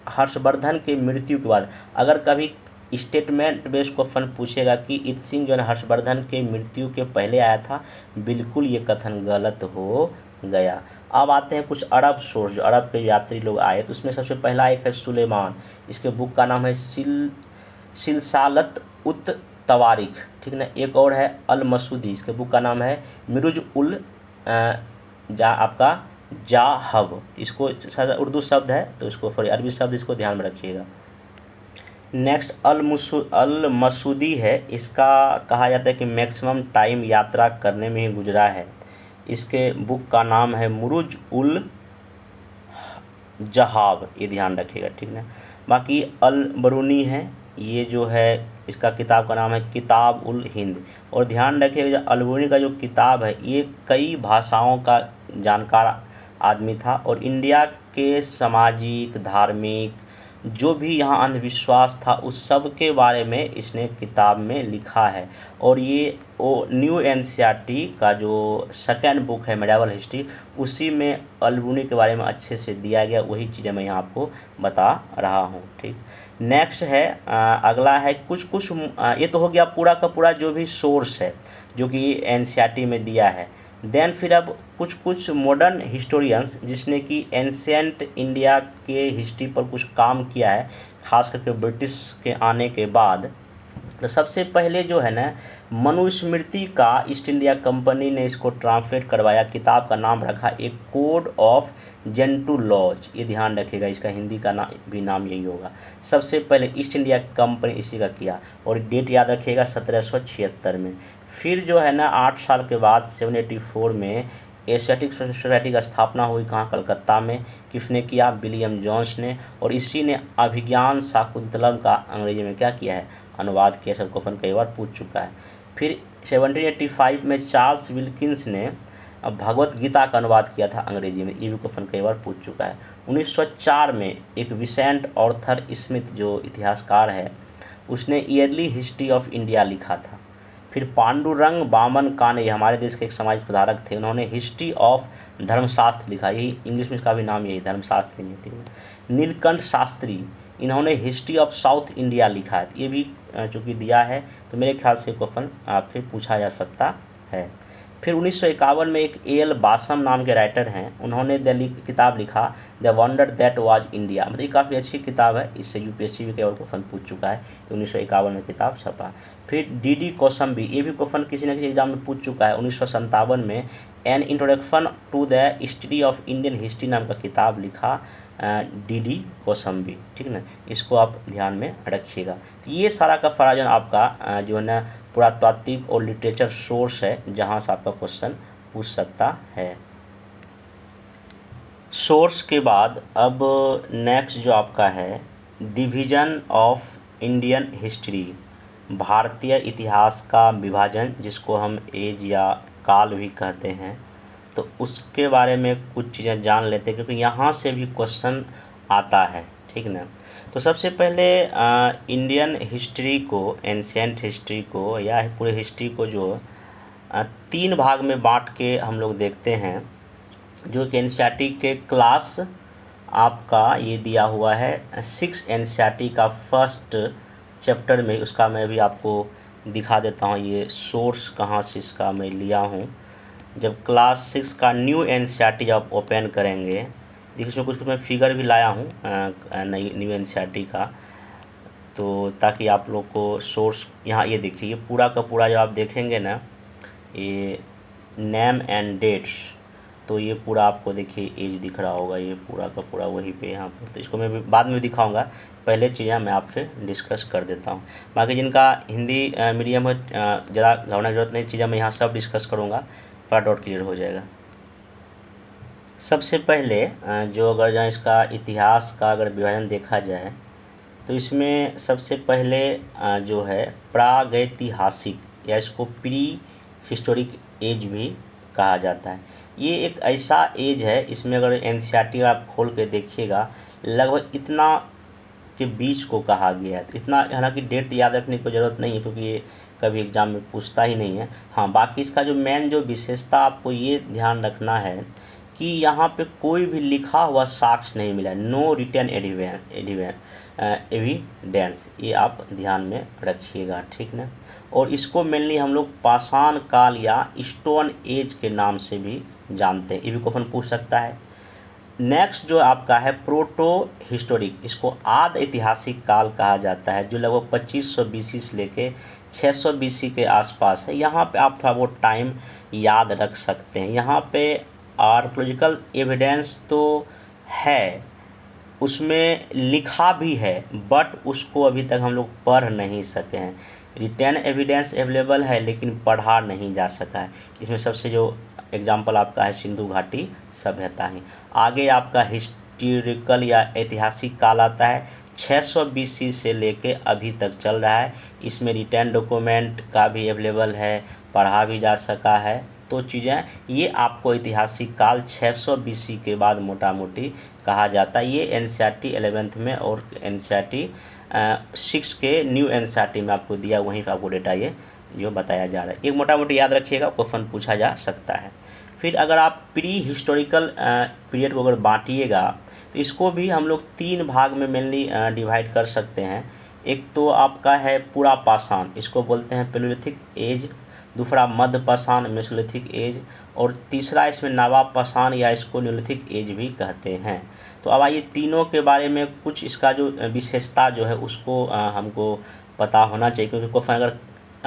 S1: हर्षवर्धन के मृत्यु के बाद, अगर कभी स्टेटमेंट बेस्ड क्वेश्चन पूछेगा कि इत्सिंग जो है हर्षवर्धन के मृत्यु के पहले आया था, बिल्कुल ये कथन गलत हो गया। अब आते हैं कुछ अरब सोर्स, जो अरब के यात्री लोग आए, तो उसमें सबसे पहला एक है सुलेमान। इसके बुक का नाम है सिलसालत उत तवारिख, ठीक ना। एक और है अल मसूदी, इसके बुक का नाम है मिरुज उल आपका जाहब। इसको उर्दू शब्द है तो इसको सॉरी अरबी शब्द, इसको ध्यान में रखिएगा। नेक्स्ट अल मसूदी है, इसका कहा जाता है कि मैक्सिमम टाइम यात्रा करने में ही गुजरा है। इसके बुक का नाम है मुरुज उल जहाब, ये ध्यान रखिएगा, ठीक ना। बाकी अल बरूनी है, ये जो है इसका किताब का नाम है किताब उल हिंद। और ध्यान रखिएगा जो अल बरूनी का जो किताब है, ये कई भाषाओं का जानकार आदमी था, और इंडिया के सामाजिक धार्मिक जो भी यहाँ अंधविश्वास था उस सब के बारे में इसने किताब में लिखा है। और ये वो न्यू एनसीईआरटी का जो सेकेंड बुक है मेडिवल हिस्ट्री, उसी में अलबुनी के बारे में अच्छे से दिया गया, वही चीज़ें मैं यहाँ आपको बता रहा हूँ, ठीक। नेक्स्ट है अगला है कुछ ये तो हो गया पूरा का पूरा जो भी सोर्स है जो कि एनसीईआरटी में दिया है। देन फिर अब कुछ मॉडर्न हिस्टोरियंस जिसने कि एंशिएंट इंडिया के हिस्ट्री पर कुछ काम किया है, खास करके ब्रिटिश के आने के बाद। तो सबसे पहले जो है ना मनुस्मृति का ईस्ट इंडिया कंपनी ने इसको ट्रांसलेट करवाया, किताब का नाम रखा एक कोड ऑफ जेंटू लॉज, ये ध्यान रखिएगा, इसका हिंदी का भी नाम यही होगा। सबसे पहले ईस्ट इंडिया कंपनी इसी का किया, और डेट याद रखिएगा 1776 में। फिर जो है ना 8 साल के बाद 784 में एशियाटिक सोसाइटी का स्थापना हुई, कहाँ, कलकत्ता में। किसने किया, विलियम जोन्स ने। और इसी ने अभिज्ञान शाकुंतलम का अंग्रेजी में क्या किया है, अनुवाद किया। सब क्वेश्चन कई बार पूछ चुका है। फिर 1785 में चार्ल्स विल्किंस ने भगवत गीता का अनुवाद किया था अंग्रेजी में, ये भी क्वेश्चन कई बार पूछ चुका है। 1904 में एक विसेंट ऑर्थर स्मिथ जो इतिहासकार है, उसने ईयरली हिस्ट्री ऑफ इंडिया लिखा था। फिर पांडुरंग बामन काने, ये हमारे देश के एक समाज सुधारक थे, उन्होंने हिस्ट्री ऑफ धर्मशास्त्र लिखा, यही इंग्लिश में इसका भी नाम यही धर्मशास्त्र ही है, ठीक है। नीलकंठ शास्त्री, इन्होंने हिस्ट्री ऑफ साउथ इंडिया लिखा है, ये भी चूँकि दिया है तो मेरे ख्याल से क्वेश्चन आपसे पूछा जा सकता है। फिर 1951 में एक एल बासम नाम के राइटर हैं, उन्होंने किताब लिखा the wonder that was India, मतलब ये काफ़ी अच्छी किताब है, इससे यूपीएससी भी कई बार क्वेश्चन पूछ चुका है। 1951 में किताब छपा। फिर डी कौसम्बी, ये भी क्वेश्चन किसी न किसी एग्जाम में पूछ चुका है। 1957 में an introduction to the history of Indian history नाम का किताब लिखा डी कौसम्बी, ठीक ना, इसको आप ध्यान में रखिएगा। तो ये सारा का सारा जो आपका जो है ना पुरातात्विक और लिटरेचर सोर्स है जहाँ से आपका क्वेश्चन पूछ सकता है। सोर्स के बाद अब नेक्स्ट जो आपका है डिवीज़न ऑफ इंडियन हिस्ट्री, भारतीय इतिहास का विभाजन, जिसको हम एज या काल भी कहते हैं, तो उसके बारे में कुछ चीज़ें जान लेते हैं क्योंकि यहाँ से भी क्वेश्चन आता है, ठीक ना। तो सबसे पहले इंडियन हिस्ट्री को, एंशिएंट हिस्ट्री को या पूरे हिस्ट्री को जो 3 भाग में बांट के हम लोग देखते हैं, जो कि एनसीईआरटी के क्लास आपका ये दिया हुआ है 6 एनसीईआरटी का फर्स्ट चैप्टर में, उसका मैं भी आपको दिखा देता हूँ ये सोर्स कहाँ से इसका मैं लिया हूँ। जब क्लास 6 का न्यू एनसीईआरटी जब आप ओपन करेंगे, देखिए इसमें कुछ मैं फिगर भी लाया हूँ न्यू एनसीईआरटी का, तो ताकि आप लोग को सोर्स यहाँ ये देखिए, ये पूरा का पूरा जब आप देखेंगे ना ये नेम एंड डेट्स, तो ये पूरा आपको देखिए एज दिख रहा होगा, ये पूरा का पूरा वहीं पे यहाँ पर। तो इसको मैं भी बाद में दिखाऊंगा, पहले चीज़ें मैं आपसे डिस्कस कर देता हूँ। बाकी जिनका हिंदी मीडियम है ज़्यादा घबराने की जरूरत नहीं, चीज़ें मैं यहाँ सब डिस्कस करूँगा, पूरा डाउट क्लियर हो जाएगा। सबसे पहले जो अगर जहाँ इसका इतिहास का अगर विभाजन देखा जाए तो इसमें सबसे पहले जो है प्रागैतिहासिक या इसको प्री हिस्टोरिक एज भी कहा जाता है। ये एक ऐसा एज है, इसमें अगर एनसीईआरटी आप खोल के देखिएगा लगभग इतना के बीच को कहा गया है। तो इतना, हालांकि डेट याद रखने की ज़रूरत नहीं है क्योंकि ये कभी एग्जाम में पूछता ही नहीं है। हाँ, बाकी इसका जो मेन जो विशेषता आपको ये ध्यान रखना है कि यहाँ पे कोई भी लिखा हुआ साक्ष्य नहीं मिला, नो रिटन एविडेंस, ये आप ध्यान में रखिएगा, ठीक ना। और इसको मेनली हम लोग पाषाण काल या स्टोन एज के नाम से भी जानते हैं, ये भी क्वेश्चन पूछ सकता है। नेक्स्ट जो आपका है प्रोटो हिस्टोरिक, इसको आदि ऐतिहासिक काल कहा जाता है, जो लगभग 2500 बीसी से लेके 600 बीसी के आसपास है। यहाँ पे आप थोड़ा बहुत टाइम याद रख सकते हैं। यहाँ पे आर्कोलॉजिकल एविडेंस तो है, उसमें लिखा भी है, बट उसको अभी तक हम लोग पढ़ नहीं सके हैं। रिटन एविडेंस अवेलेबल है लेकिन पढ़ा नहीं जा सका है। इसमें सबसे जो एग्जाम्पल आपका है सिंधु घाटी सभ्यता ही। आगे आपका हिस्टोरिकल या ऐतिहासिक काल आता है, 600 बीसी से लेके अभी तक चल रहा है। इसमें रिटर्न डॉक्यूमेंट का भी अवेलेबल है, पढ़ा भी जा सका है। तो चीज़ें ये आपको ऐतिहासिक काल 600 बीसी के बाद मोटा मोटी कहा जाता है। ये एनसीईआरटी 11th में और एनसीईआरटी 6 के न्यू एनसीईआरटी में आपको दिया, वहीं पर आपको डेटा ये जो बताया जा रहा है। एक मोटा मोटी याद रखिएगा, क्वेश्चन पूछा जा सकता है। फिर अगर आप प्री हिस्टोरिकल पीरियड को अगर बांटिएगा तो इसको भी हम लोग 3 भाग में मेनली डिवाइड कर सकते हैं। एक तो आपका है पूरा पाषाण, इसको बोलते हैं पैलियोलिथिक एज, दूसरा मध्य पाषाण मेसोलिथिक एज, और तीसरा इसमें नवा पाषाण या इसको न्यूलिथिक एज भी कहते हैं। तो अब आइए तीनों के बारे में कुछ इसका जो विशेषता जो है उसको हमको पता होना चाहिए, क्योंकि क्वेश्चन अगर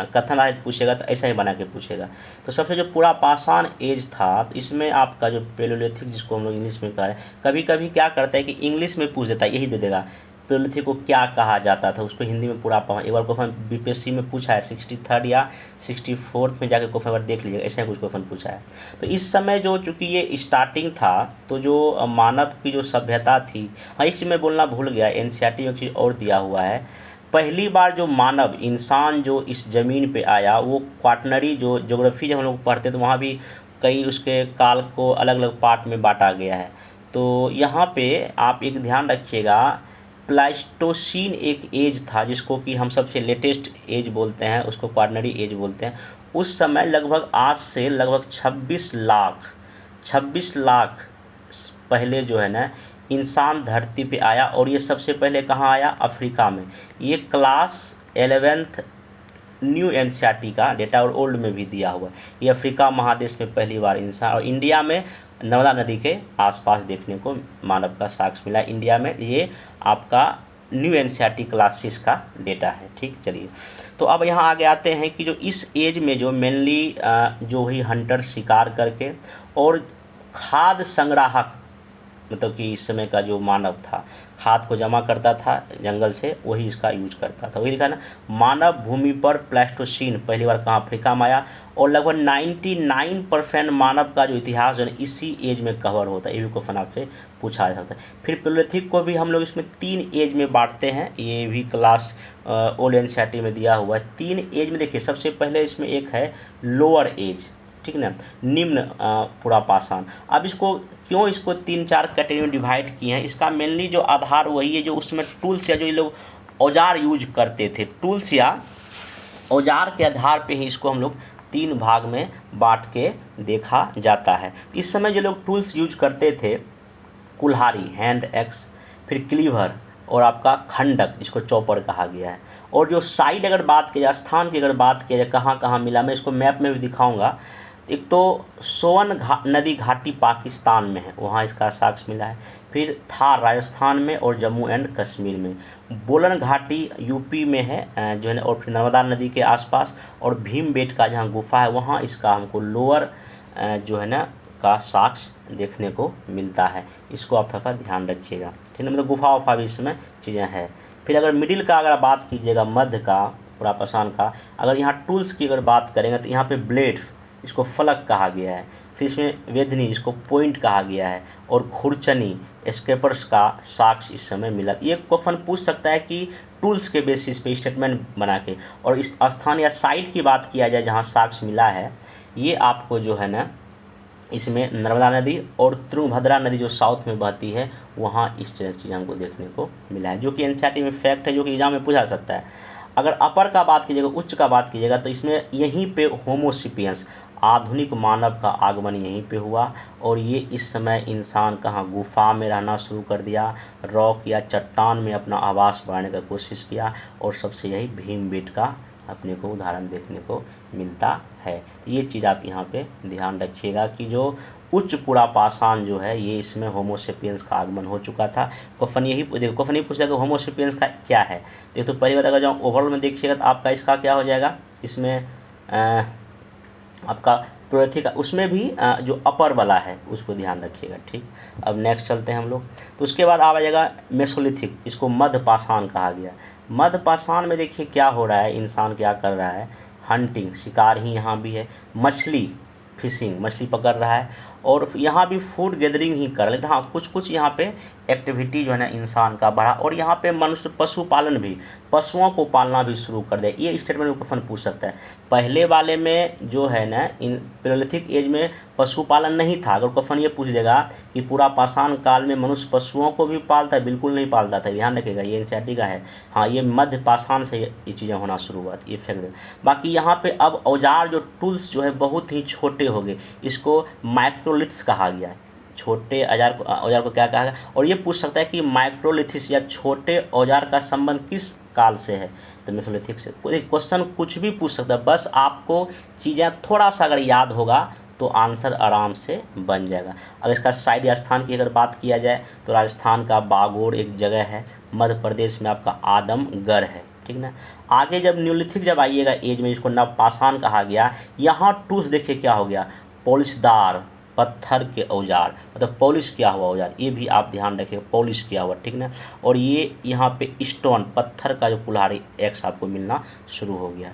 S1: कथन आधारित पूछेगा तो ऐसा ही बना के पूछेगा। तो सबसे जो पूरा पाषाण एज था, तो इसमें आपका जो पैलियोलिथिक, जिसको हम लोग इंग्लिश में कह रहे हैं, कभी कभी क्या करता है कि इंग्लिश में पूछ देता है, यही दे देगा पैलियोलिथिक को क्या कहा जाता था, उसको हिंदी में पूरा पढ़ा। एक बार क्वेश्चन बीपीएससी में पूछा है 63rd या 64th में जाकर क्वेश्चन अगर देख लीजिएगा, ऐसे कुछ क्वेश्चन पूछा है। तो इस समय जो चूँकि ये स्टार्टिंग था, तो जो मानव की जो सभ्यता थी, हाँ इस चीज़ में बोलना भूल गया, एनसीईआरटी में एक चीज़ और दिया हुआ है। पहली बार जो मानव इंसान जो इस ज़मीन पे आया, वो क्वाटनरी जो ज्योग्राफी जब हम लोग पढ़ते तो वहाँ भी कई उसके काल को अलग अलग पार्ट में बांटा गया है। तो यहाँ पे आप एक ध्यान रखिएगा, प्लाइस्टोसीन एक एज था जिसको कि हम सबसे लेटेस्ट एज बोलते हैं, उसको क्वाटनरी एज बोलते हैं। उस समय लगभग आज से लगभग 26 लाख पहले जो है ना इंसान धरती पे आया, और ये सबसे पहले कहाँ आया, अफ्रीका में। ये क्लास 11th न्यू एनसीईआरटी का डेटा और ओल्ड में भी दिया हुआ है। ये अफ्रीका महादेश में पहली बार इंसान, और इंडिया में नर्मदा नदी के आसपास देखने को मानव का साक्ष्य मिला इंडिया में। ये आपका न्यू एनसीईआरटी क्लास 6 का डेटा है, ठीक। चलिए, तो अब यहाँ आगे आते हैं कि जो इस एज में जो मेनली जो ही हंटर शिकार करके और खाद्य संग्राहक, मतलब कि इस समय का जो मानव था खाद को जमा करता था जंगल से, वही इसका यूज करता था। वही लिखा ना, मानव भूमि पर प्लास्टोसीन पहली बार कहाँ, अफ्रीका में आया, और लगभग 99% मानव का जो इतिहास जो है इसी एज में कवर होता है। ये भी क्वेश्चन आपसे पूछा जाता है। फिर पैलियोलिथिक को भी हम लोग इसमें 3 एज में बांटते हैं, ये भी क्लास ओल्ड एनसीईआरटी में दिया हुआ है। 3 एज में देखिए, सबसे पहले इसमें एक है लोअर एज, ठीक ना, निम्न पूरा पाषाण। अब इसको क्यों इसको 3-4 कैटेगरी में डिवाइड किए हैं, इसका मेनली जो आधार वही है जो उसमें टूल्स या जो ये लोग औजार यूज करते थे, टूल्स या औजार के आधार पे ही इसको हम लोग 3 भाग में बांट के देखा जाता है। इस समय जो लोग टूल्स यूज करते थे, कुल्हाड़ी हैंड एक्स, फिर क्लीवर और आपका खंडक जिसको चॉपर कहा गया है। और जो साइड अगर बात की जाए, स्थान की अगर बात की जाए कहाँ कहाँ मिला, मैं इसको मैप में भी दिखाऊंगा। एक तो सोवन नदी घाटी पाकिस्तान में है, वहाँ इसका साक्ष्य मिला है। फिर थार राजस्थान में और जम्मू एंड कश्मीर में। बोलन घाटी यूपी में है जो है ना, और फिर नर्मदा नदी के आसपास, और भीमबेट का जहाँ गुफा है वहाँ इसका हमको लोअर जो है ना का साक्ष्य देखने को मिलता है। इसको आप थोड़ा ध्यान रखिएगा, ठीक है। मतलब गुफा वफा भी इसमें चीज़ें हैं। फिर अगर मिडिल का अगर बात कीजिएगा, मध्य का पूरा पाषाण का, अगर यहाँ टूल्स की अगर बात करेंगे तो यहाँ पे ब्लेड, इसको फलक कहा गया है। फिर इसमें वेदनी, इसको पॉइंट कहा गया है। और खुरचनी, स्केपर्स का साक्ष्य इस समय मिला। ये क्वेश्चन पूछ सकता है कि टूल्स के बेसिस पे स्टेटमेंट बना के। और इस स्थान या साइट की बात किया जाए जहाँ साक्ष्य मिला है, ये आपको जो है ना, इसमें नर्मदा नदी और तुंगभद्रा नदी जो साउथ में बहती है, वहाँ इस तरह की चीज़ हमको देखने को मिला है, जो कि एनसीईआरटी में फैक्ट है, जो कि एग्जाम में पूछा सकता है। अगर अपर का बात कीजिएगा, उच्च का बात कीजिएगा, तो इसमें यहीं पे होमोसिपियंस, आधुनिक मानव का आगमन यहीं पे हुआ। और ये इस समय इंसान कहाँ, गुफा में रहना शुरू कर दिया, रॉक या चट्टान में अपना आवास बढ़ाने का कोशिश किया। और सबसे यही भीमबेटका का अपने को उदाहरण देखने को मिलता है। ये चीज़ आप यहाँ पे ध्यान रखिएगा कि जो उच्च पुरा पाषाण जो है, ये इसमें होमोसेपियंस का आगमन हो चुका था। क्वेश्चन यही देखो, क्वेश्चन ये पूछेगा कि होमोसेपियंस का क्या है। देखो तो पहली बात, अगर जो ओवरऑल में देखिएगा तो आपका इसका क्या हो जाएगा, इसमें आपका प्रोएथिक, उसमें भी जो अपर वाला है उसको ध्यान रखिएगा, ठीक। अब नेक्स्ट चलते हैं हम लोग। तो उसके बाद आ जाएगा मेसोलिथिक, इसको मध्य पाषाण कहा गया। मध्य पाषाण में देखिए क्या हो रहा है, इंसान क्या कर रहा है, हंटिंग, शिकार ही यहाँ भी है, मछली फिशिंग, मछली पकड़ रहा है। और यहाँ भी फूड गैदरिंग ही कर रहे थे। हाँ, कुछ कुछ यहाँ पे एक्टिविटी जो है ना इंसान का बढ़ा। और यहाँ पे मनुष्य पशुपालन भी, पशुओं को पालना भी शुरू कर दे। ये स्टेटमेंट में क्वेश्चन पूछ सकता है। पहले वाले में जो है ना, इन पैलियोलिथिक एज में पशुपालन नहीं था। अगर क्वेश्चन ये पूछ देगा कि पूरा पाषाण काल में मनुष्य पशुओं को भी पालता है, बिल्कुल नहीं पालता था, ध्यान रखिएगा, ये एनसीईआरटी का है। हाँ, ये मध्य पाषाण से ये चीज़ें होना शुरू हुआ, ये फैक्ट। बाकी यहाँ पे अब औजार जो टूल्स जो है बहुत ही छोटे हो गए, इसको माइक्रोलिथ्स कहा गया है। छोटे औजार को क्या कहा गया। और ये पूछ सकता है कि माइक्रोलिथिस या छोटे औजार का संबंध किस काल से है, तो मेसोलिथिक से। क्वेश्चन कुछ भी पूछ सकता है, बस आपको चीज़ें थोड़ा सा अगर याद होगा तो आंसर आराम से बन जाएगा। अगर इसका साइड या स्थान की अगर बात किया जाए तो राजस्थान का बागोर एक जगह है, मध्य प्रदेश में आपका आदमगढ़ है, ठीक ना। आगे जब न्यूलिथिक जब आइएगा एज में, इसको नवपाषाण कहा गया। यहाँ टूल्स देखिए क्या हो गया, पॉलिशदार पत्थर के औजार, मतलब पॉलिश किया हुआ औजार, ये भी आप ध्यान रखिएगा, पॉलिश किया हुआ, ठीक ना। और ये यहाँ पे स्टोन, पत्थर का जो कुल्हाड़ी एक्स आपको मिलना शुरू हो गया।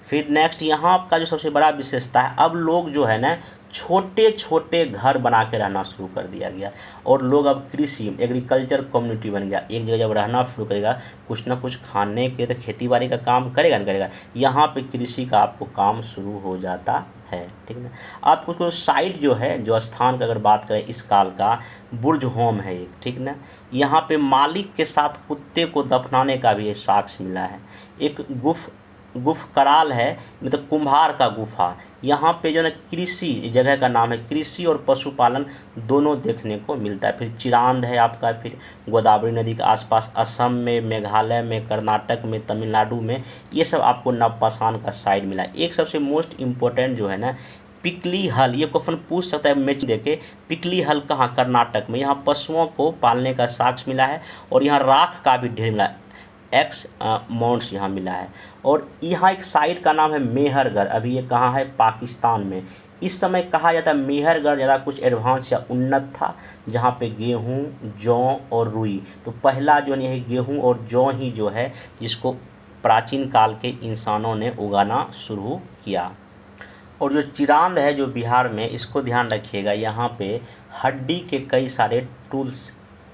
S1: फिर नेक्स्ट यहाँ का जो सबसे बड़ा विशेषता है, अब लोग जो है ना छोटे छोटे घर बना के रहना शुरू कर दिया गया। और लोग अब कृषि, एग्रीकल्चर कम्युनिटी बन गया। एक जगह जब रहना शुरू करेगा, कुछ ना कुछ खाने के तो खेती बाड़ी का काम करेगा ना करेगा, यहाँ पे कृषि का आपको काम शुरू हो जाता है, ठीक ना। आपको को साइड जो है, जो स्थान का अगर बात करें इस काल का, बुर्ज होम है एक, ठीक ना। यहाँ पे मालिक के साथ कुत्ते को दफनाने का भी एक साक्ष्य मिला है। एक गुफ कराल है, मतलब कुम्हार का गुफा। यहाँ पे जो है कृषि, जगह का नाम है, कृषि और पशुपालन दोनों देखने को मिलता है। फिर चिरांद है आपका, फिर गोदावरी नदी के आसपास असम में, मेघालय में, कर्नाटक में, तमिलनाडु में, ये सब आपको नवपाषाण का साइड मिला है। एक सबसे मोस्ट इम्पोर्टेंट जो है ना, पिकली हल, ये क्वेश्चन पूछ सकता है मैच देके। पिकली हल कहाँ, कर्नाटक में। यहाँ पशुओं को पालने का साक्ष्य मिला है। और यहाँ राख का भी ढेर मिला है, एक्स माउंट्स यहाँ मिला है। और यहाँ एक साइट का नाम है मेहरगढ़, अभी ये कहाँ है, पाकिस्तान में। इस समय कहा जाता है मेहरगढ़ ज़्यादा कुछ एडवांस या उन्नत था, जहाँ पे गेहूँ, जौ और रुई। तो पहला जो है गेहूँ और जौ ही जो है, जिसको प्राचीन काल के इंसानों ने उगाना शुरू किया। और जो चिरांद है जो बिहार में, इसको ध्यान रखिएगा, यहाँ पे हड्डी के कई सारे टूल्स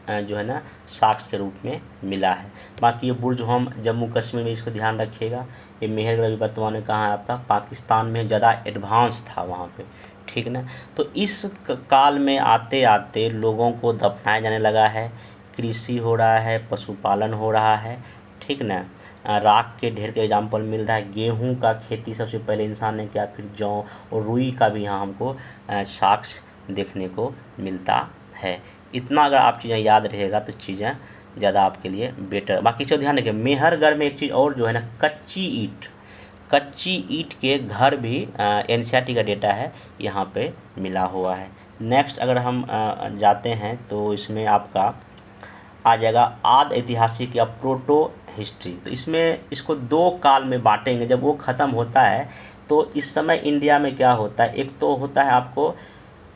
S1: जो है ना साक्ष्य के रूप में मिला है। बाकी ये बुर्ज होम जम्मू कश्मीर में, इसको ध्यान रखिएगा। ये मेहरगढ़ वर्तमान में कहाँ है आपका, पाकिस्तान में, ज़्यादा एडवांस था वहाँ पे, ठीक ना। तो इस काल में आते आते लोगों को दफनाया जाने लगा है, कृषि हो रहा है, पशुपालन हो रहा है, ठीक ना। राख के ढेर के एग्जाम्पल मिल रहा है। गेहूं का खेती सबसे पहले इंसान ने किया, फिर जौ और रुई का भी यहाँ हमको साक्ष्य देखने को मिलता है। इतना अगर आप चीज़ें याद रहेगा तो चीज़ें ज़्यादा आपके लिए बेटर। बाकी चीज़ ध्यान रखिए, मेहरगढ़ में एक चीज़ और जो है ना, कच्ची ईंट के घर भी एनसीईआरटी का डेटा है, यहाँ पे मिला हुआ है। नेक्स्ट अगर हम जाते हैं तो इसमें आपका आ जाएगा आदि ऐतिहासिक या प्रोटो हिस्ट्री। तो इसमें इसको दो काल में बांटेंगे। जब वो ख़त्म होता है तो इस समय इंडिया में क्या होता है, एक तो होता है आपको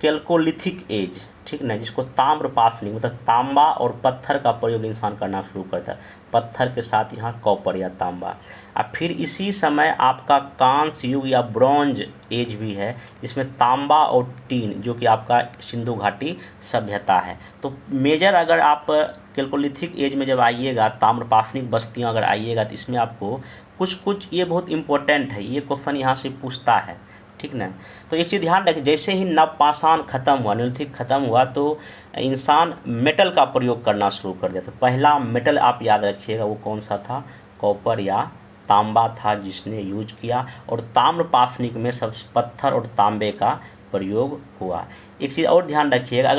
S1: कैल्कोलिथिक एज, ठीक ना, जिसको ताम्र पाषाण मतलब तांबा और पत्थर का प्रयोग इंसान करना शुरू करता है, पत्थर के साथ यहाँ कॉपर या तांबा। और फिर इसी समय आपका कांस्य युग या ब्रॉन्ज एज भी है, जिसमें तांबा और टीन जो कि आपका सिंधु घाटी सभ्यता है। तो मेजर अगर आप कैल्कोलिथिक एज में जब आइएगा, ताम्र पाषाणिक बस्तियाँ अगर आइएगा, तो इसमें आपको कुछ ये बहुत इंपॉर्टेंट है, ये क्वेश्चन यहाँ से पूछता है, ठीक ना। तो एक चीज़ ध्यान रखें, जैसे ही नवपाषाण खत्म हुआ, न्यूलिथिक खत्म हुआ, तो इंसान मेटल का प्रयोग करना शुरू कर दिया। तो पहला मेटल आप याद रखिएगा वो कौन सा था, कॉपर या तांबा था जिसने यूज किया, और ताम्र पाषाणिक में सब पत्थर और तांबे का प्रयोग हुआ। एक चीज़ और ध्यान रखिएगा,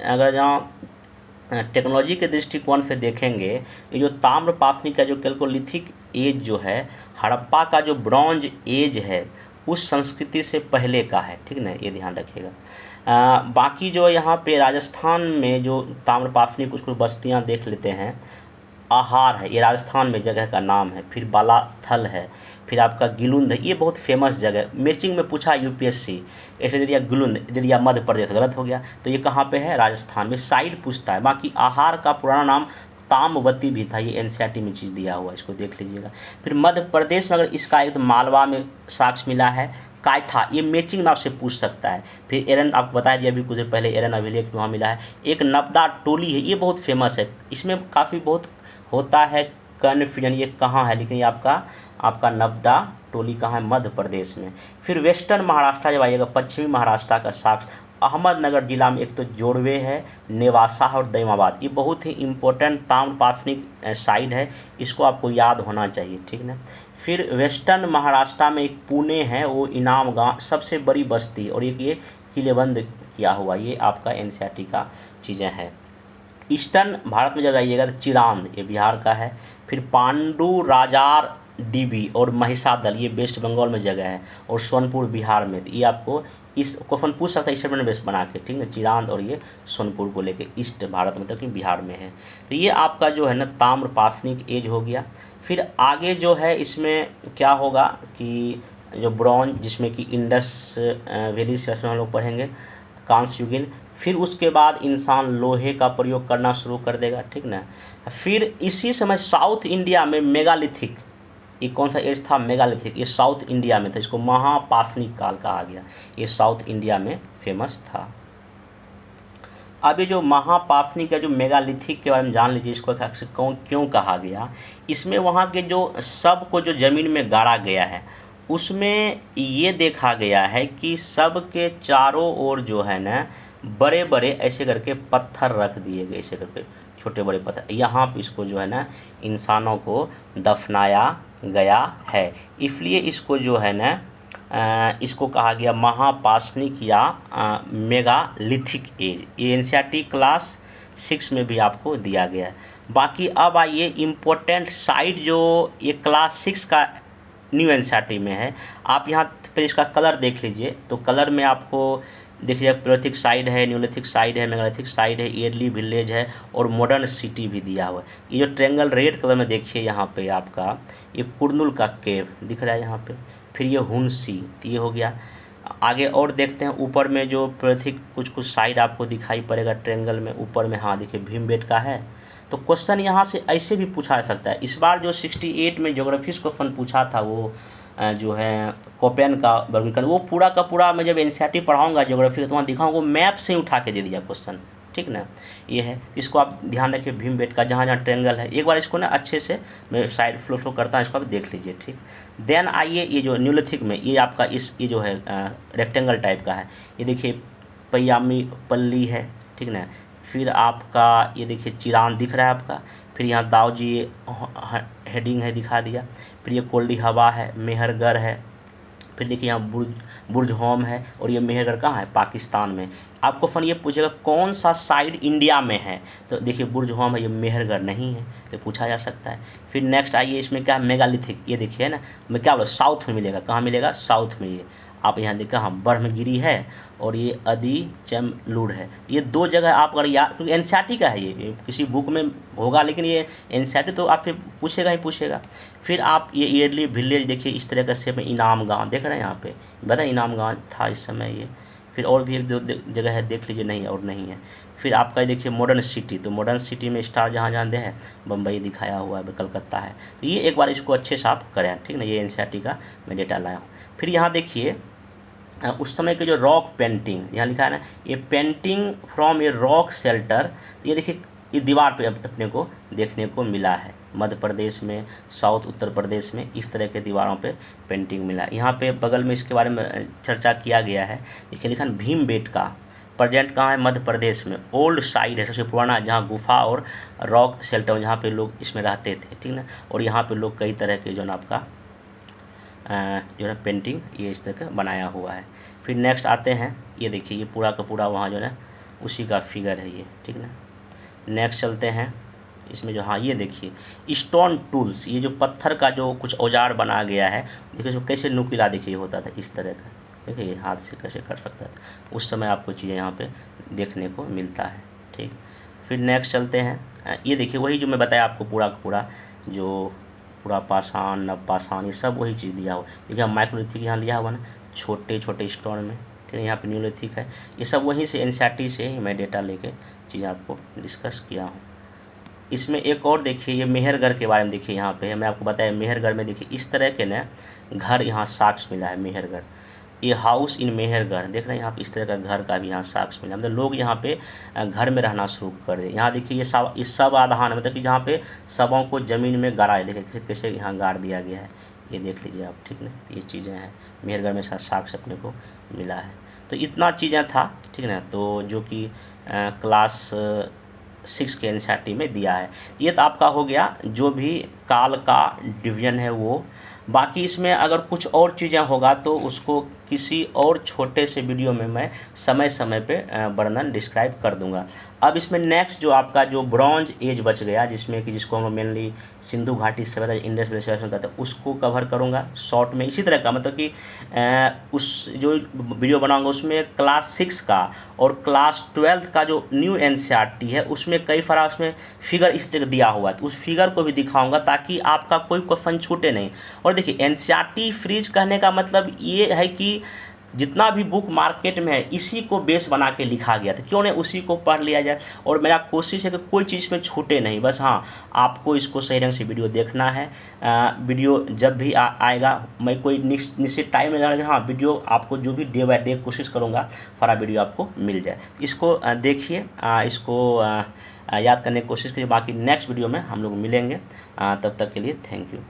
S1: अगर यहाँ टेक्नोलॉजी के दृष्टिकोण से देखेंगे, ये जो ताम्र पाषाणिक का जो कैल्कोलिथिक एज जो है, हड़प्पा का जो ब्रॉन्ज एज है, उस संस्कृति से पहले का है, ठीक ना, ये ध्यान रखिएगा। बाकी जो यहाँ पे राजस्थान में जो ताम्र पाषाणिक कुछ बस्तियाँ देख लेते हैं, आहार है, ये राजस्थान में जगह का नाम है, फिर बालाथल है, फिर आपका गिलुंद है, ये बहुत फेमस जगह, मैचिंग में पूछा यूपीएससी, ऐसे दे दिया गिलुंद, दे दिया मध्य प्रदेश, गलत हो गया। तो ये कहाँ पे है, राजस्थान में, साइड पूछता है। बाकी आहार का पुराना नाम ताम्रवती भी था, ये एनसीईआरटी में चीज़ दिया हुआ है, इसको देख लीजिएगा। फिर मध्य प्रदेश में अगर इसका एक तो मालवा में साक्ष्य मिला है, कायथा, ये मैचिंग में आपसे पूछ सकता है। फिर एरन आपको बता दिया अभी कुछ देर पहले, एरन अभिलेख वहाँ मिला है। एक नबदा टोली है, ये बहुत फेमस है, इसमें काफ़ी बहुत होता है कन्फ्यूजन, ये कहाँ है, लेकिन ये आपका नबदा टोली कहाँ है, मध्य प्रदेश में। फिर वेस्टर्न महाराष्ट्र जब आइएगा, पश्चिमी महाराष्ट्र का साक्ष्य अहमदनगर जिला में एक तो जोड़वे है, नेवासा और दैमाबाद, ये बहुत ही इम्पोर्टेंट ताम्र पाषाणिक साइड है, इसको आपको याद होना चाहिए, ठीक ना। फिर वेस्टर्न महाराष्ट्र में एक पुणे है, वो इनाम गांव सबसे बड़ी बस्ती, और एक ये किलेबंद किया हुआ, ये आपका एनसीईआरटी का चीज़ें हैं। ईस्टर्न भारत में जब आइएगा तो चिरांद, ये बिहार का है। फिर पांडु राजार डीबी और महिषादल, ये वेस्ट बंगाल में जगह है, और सोनपुर बिहार में। तो ये आपको इस क्वेश्चन पूछ सकता है स्टेटमेंट बेस बना के, ठीक है, चिरांद और ये सोनपुर को लेके, ईस्ट भारत मतलब कि बिहार में है। तो ये आपका जो है ना ताम्र पाषाणिक एज हो गया। फिर आगे जो है इसमें क्या होगा कि जो ब्रॉन्ज, जिसमें कि इंडस वैली से हम लोग पढ़ेंगे, कांस्य युगीन। फिर उसके बाद इंसान लोहे का प्रयोग करना शुरू कर देगा, ठीक ना। फिर इसी समय साउथ इंडिया में मेगालिथिक, ये कौन सा एज था, मेगालिथिक, ये साउथ इंडिया में था, इसको महापाषाणिक काल कहा गया, ये साउथ इंडिया में फेमस था। अब ये जो महापाषाणिक है, जो मेगालिथिक के बारे में जान लीजिए, इसको क्यों कहा गया। इसमें वहाँ के जो सब को जो ज़मीन में गाड़ा गया है, उसमें ये देखा गया है कि सब के चारों ओर जो है ना बड़े बड़े ऐसे करके पत्थर रख दिए गए, ऐसे करके छोटे बड़े पत्थर, यहाँ पे इसको जो है ना इंसानों को दफनाया गया है, इसलिए इसको जो है ना इसको कहा गया महापाषाणिक या मेगालिथिक एज। ये एनसीईआरटी क्लास 6 में भी आपको दिया गया है। बाकी अब आइए इम्पोर्टेंट साइट, जो ये क्लास 6 का न्यू एनसीईआरटी में है। आप यहाँ पर इसका कलर देख लीजिए, तो कलर में आपको देखिए प्लेथिक साइड है, न्यूलिथिक साइड है, मेगालिथिक साइड है, ईयरली विलेज है, और मॉडर्न सिटी भी दिया हुआ है। ये जो ट्रेंगल रेड कलर में देखिए यहाँ पे आपका ये कुर्नुल का केव दिख रहा है यहाँ पे, फिर ये हुंसी, ये हो गया। आगे और देखते हैं ऊपर में जो प्लेथिक कुछ साइड आपको दिखाई पड़ेगा ट्रेंगल में, ऊपर में, हाँ देखिए भीमबेटका है। तो क्वेश्चन यहाँ से ऐसे भी पूछा जा सकता है। इस बार जो 68 में ज्योग्राफी क्वेश्चन पूछा था, वो जो है कोपेन का वर्गीकरण, वो पूरा का पूरा मैं जब एनसीईआरटी पढ़ाऊंगा ज्योग्राफी, तो वहाँ दिखाऊंगा, वो मैप से ही उठा के दे दिया क्वेश्चन, ठीक ना। ये है, इसको आप ध्यान रखिए, भीमबेटका जहाँ जहाँ ट्रेंगल है, एक बार इसको ना अच्छे से मैं साइड फ्लो करता हूँ, इसको आप देख लीजिए, ठीक। देन आइए ये जो न्यूलिथिक में, ये आपका ये जो है रेक्टेंगल टाइप का है, ये देखिए पय्यामी पल्ली है, ठीक ना। फिर आपका ये देखिए चिरान दिख रहा है आपका, फिर यहाँ दाऊजी हेडिंग है दिखा दिया, फिर ये कोल्डी हवा है, मेहरगढ़ है, फिर देखिए यहाँ बुर्ज होम है, और ये मेहरगढ़ कहाँ है, पाकिस्तान में। आपको फन ये पूछेगा कौन सा साइड इंडिया में है, तो देखिए बुर्ज होम है, ये मेहरगढ़ नहीं है, तो पूछा जा सकता है। फिर नेक्स्ट आइए, इसमें क्या मेगालिथिक, ये देखिए ना, मैं क्या बोला, साउथ में मिलेगा, कहाँ मिलेगा, साउथ में। ये आप यहाँ देखा, हाँ ब्रह्मगिरी है, और ये अदीचमलूड है। ये दो जगह आप अगर याद, क्योंकि एनसीईआरटी का है, ये किसी बुक में होगा, लेकिन ये एनसीईआरटी तो आपसे पूछेगा ही पूछेगा। फिर आप ये ईयरली विलेज देखिए, इस तरह का शेप में, इनाम गांव देख रहे हैं यहाँ पे, बता इनाम गांव था इस समय, फिर और भी एक दो जगह है, देख लीजिए, नहीं और नहीं है। फिर आपका देखिए मॉडर्न सिटी, तो मॉडर्न सिटी में स्टार जहाँ जहाँ दे है, बम्बई दिखाया हुआ है, कलकत्ता है। तो ये एक बार इसको अच्छे से आप करें, ठीक ना। ये एनसीईआरटी का मैं डेटा लाया हूँ। फिर यहाँ देखिए उस समय के जो रॉक पेंटिंग यहाँ लिखा है ना, ये painting from a rock shelter. तो ये देखिए ये दीवार पे अपने को देखने को मिला है, मध्य प्रदेश में, साउथ उत्तर प्रदेश में इस तरह के दीवारों पे पेंटिंग मिला है। यहाँ पे बगल में इसके बारे में चर्चा किया गया है। देखिए लिखा है भीमबेटका, प्रेजेंट कहाँ है, मध्य प्रदेश में। ओल्ड साइड है, सबसे पुराना, जहाँ गुफा और रॉक शेल्टर जहाँ पे लोग इसमें रहते थे, ठीक ना। और यहाँ पे लोग कई तरह के जो है आपका जो है पेंटिंग ये इस तरह का बनाया हुआ है। फिर नेक्स्ट आते हैं, ये देखिए ये पूरा का पूरा वहाँ जो है उसी का फिगर है ये, ठीक ना। नेक्स्ट चलते हैं इसमें जो, हाँ ये देखिए स्टोन टूल्स, ये जो पत्थर का जो कुछ औजार बना गया है, देखिए इसमें कैसे नुकीला देखिए होता था इस तरह का, देखिए ये हाथ से कैसे कर सकता था उस समय, आपको चीज़ें यहाँ पे देखने को मिलता है, ठीक। फिर नेक्स्ट चलते हैं, ये देखिए वही जो मैं बताया आपको पूरा का पूरा, जो पूरा पाषाण नवपाषाण ये सब वही चीज़ दिया हुआ। देखिए हम माइक्रोलिथिक यहाँ लिया हुआ ना, छोटे छोटे स्टोन में, ठीक है। यहाँ पे न्यूलिथिक है, ये सब वहीं से एनसीईआरटी से ही मैं डेटा लेके चीज़ें आपको डिस्कस किया हूँ। इसमें एक और देखिए ये मेहरगढ़ के बारे में देखिए, यहाँ पे मैं आपको बताया मेहरगढ़ में देखिए इस तरह के ना घर यहाँ साक्ष्य मिला है। मेहरगढ़, ये हाउस इन मेहरगढ़, देख रहे हैं यहाँ पे इस तरह का घर का भी यहाँ साक्ष्य मिला, मतलब लोग यहाँ पे घर में रहना शुरू कर दिए। यहाँ देखिए ये सब आधान, मतलब कि जहाँ पे सबों को ज़मीन में गाड़ा है, देखिए कैसे कैसे यहाँ गाड़ दिया गया है, ये देख लीजिए आप, ठीक ना। ये चीज़ें हैं मेहरगढ़ में साक्ष्य अपने को मिला है। तो इतना चीज़ें था, ठीक ना, तो जो कि क्लास 6 के एनसीईआरटी में दिया है। ये तो आपका हो गया जो भी काल का डिवीजन है वो। बाकी इसमें अगर कुछ और चीज़ें होगा तो उसको किसी और छोटे से वीडियो में मैं समय समय पे वर्णन डिस्क्राइब कर दूंगा। अब इसमें नेक्स्ट जो आपका जो ब्रॉन्ज एज बच गया, जिसमें कि जिसको हम मेनली सिंधु घाटी सभ्यता इंडस वैली सिविलाइजेशन कहते हैं, उसको कवर करूंगा शॉर्ट में। इसी तरह का मतलब कि उस जो वीडियो बनाऊंगा उसमें क्लास 6 का और क्लास 12 का जो न्यू एनसीईआरटी है उसमें कई सारा उसमें फिगर इस तरह दिया हुआ है, तो उस फिगर को भी दिखाऊंगा ताकि आपका कोई क्वेश्चन छूटे नहीं। और देखिए एनसीईआरटी फ्रीज कहने का मतलब ये है कि जितना भी बुक मार्केट में है इसी को बेस बना के लिखा गया था, क्यों नहीं उसी को पढ़ लिया जाए। और मेरा कोशिश है कि कोई चीज़ में छूटे नहीं, बस हाँ आपको इसको सही ढंग से वीडियो देखना है। वीडियो जब भी आएगा मैं कोई निश्चित टाइम में जाना, हाँ वीडियो आपको जो भी डे बाय डे कोशिश करूँगा सारा वीडियो आपको मिल जाए। इसको देखिए, इसको याद करने की कोशिश करिए। बाकी नेक्स्ट वीडियो में हम लोग मिलेंगे, तब तक के लिए थैंक यू।